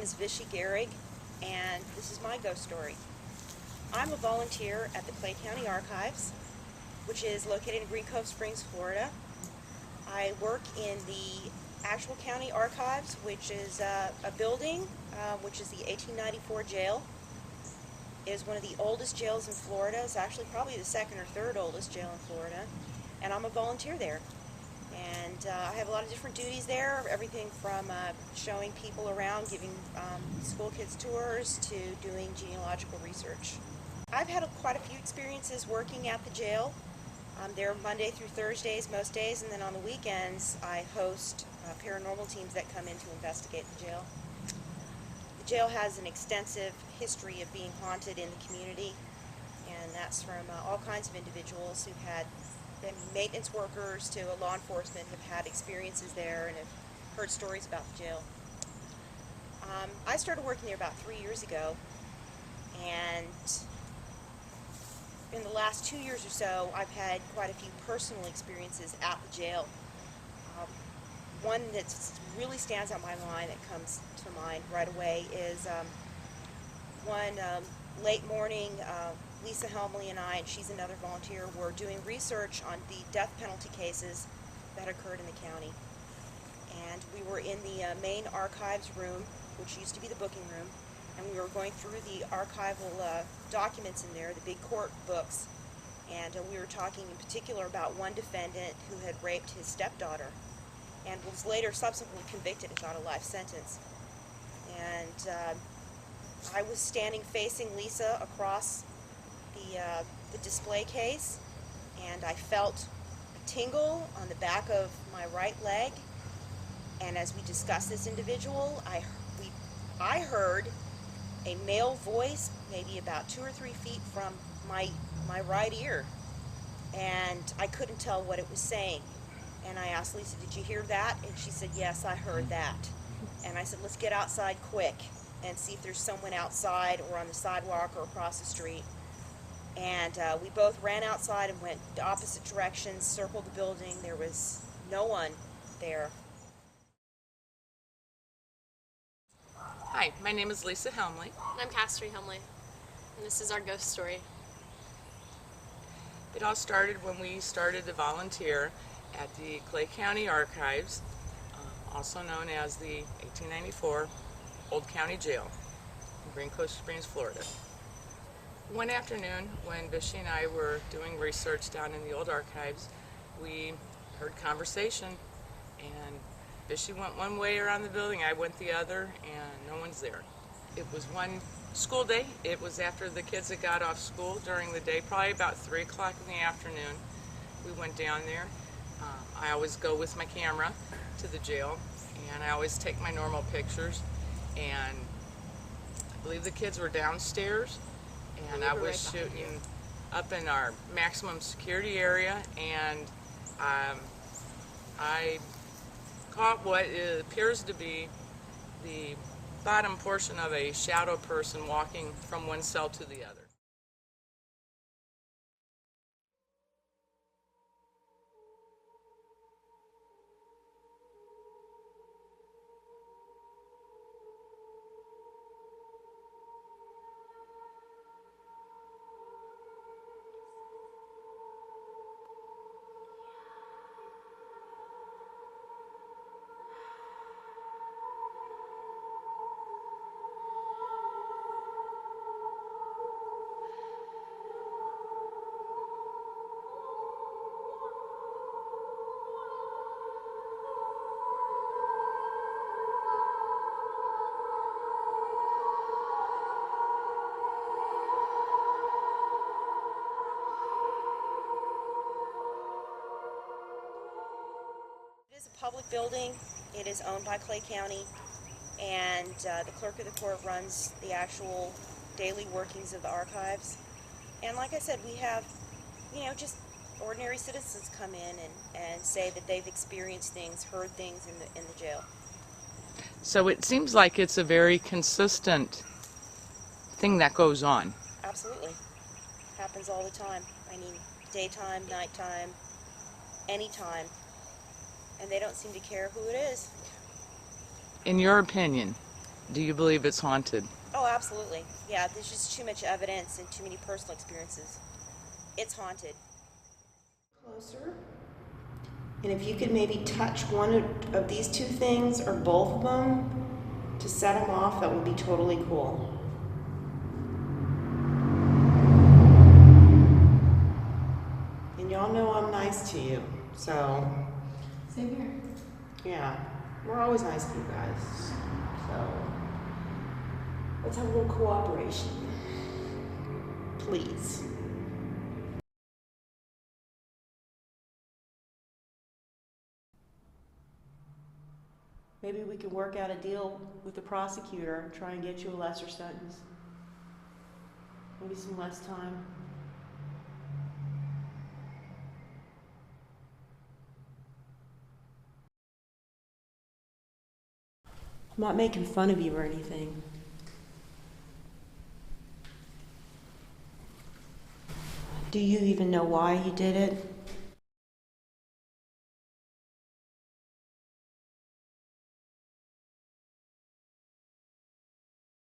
is Vichy Gehrig, and this is my ghost story. I'm a volunteer at the Clay County Archives, which is located in Green Cove Springs, Florida. I work in the actual county archives, which is a building, which is the 1894 jail. It is one of the oldest jails in Florida. It's actually probably the second or third oldest jail in Florida, and I'm a volunteer there. And I have a lot of different duties there, everything from showing people around, giving school kids tours, to doing genealogical research. I've had quite a few experiences working at the jail. I'm there Monday through Thursdays most days, and then on the weekends I host paranormal teams that come in to investigate the jail. The jail has an extensive history of being haunted in the community, and that's from all kinds of individuals who've had maintenance workers to law enforcement have had experiences there and have heard stories about the jail. I started working there about 3 years ago, and in the last 2 years or so I've had quite a few personal experiences at the jail. One that really stands out in my mind, that comes to mind right away, is one late morning. Lisa Helmley and I, and she's another volunteer, were doing research on the death penalty cases that occurred in the county. And we were in the main archives room, which used to be the booking room, and we were going through the archival documents in there, the big court books, and we were talking in particular about one defendant who had raped his stepdaughter and was later subsequently convicted and got a life sentence. And I was standing facing Lisa across the display case, and I felt a tingle on the back of my right leg, and as we discussed this individual, I heard a male voice maybe about 2 or 3 feet from my right ear, and I couldn't tell what it was saying. And I asked Lisa, "Did you hear that?" And she said, "Yes, I heard that." And I said, "Let's get outside quick and see if there's someone outside or on the sidewalk or across the street." And we both ran outside and went opposite directions, circled the building. There was no one there. Hi, my name is Lisa Helmley. And I'm Cassidy Helmley, and this is our ghost story. It all started when we started to volunteer at the Clay County Archives, also known as the 1894 Old County Jail in Green Cove Springs, Florida. One afternoon, when Vichy and I were doing research down in the old archives, we heard conversation, and Vichy went one way around the building, I went the other, and no one's there. It was one school day. It was after the kids had got off school during the day, probably about 3 o'clock in the afternoon. We went down there. I always go with my camera to the jail, and I always take my normal pictures, and I believe the kids were downstairs, and I was shooting up in our maximum security area, and I caught what appears to be the bottom portion of a shadow person walking from one cell to the other. It is a public building. It is owned by Clay County, and the clerk of the court runs the actual daily workings of the archives. And like I said, we have, just ordinary citizens come in and say that they've experienced things, heard things in the jail. So it seems like it's a very consistent thing that goes on. Absolutely. Happens all the time. I mean, daytime, nighttime, anytime. And they don't seem to care who it is. In your opinion, Do you believe it's haunted? Oh, absolutely. Yeah, there's just too much evidence and too many personal experiences. It's haunted. Closer. And if you could maybe touch one of these two things or both of them to set them off, that would be totally cool. And y'all know I'm nice to you, so Same here. yeah, we're always nice to you guys. So let's have a little cooperation, please. Maybe we can work out a deal with the prosecutor and try and get you a lesser sentence. Maybe some less time. I'm not making fun of you or anything. Do you even know why he did it?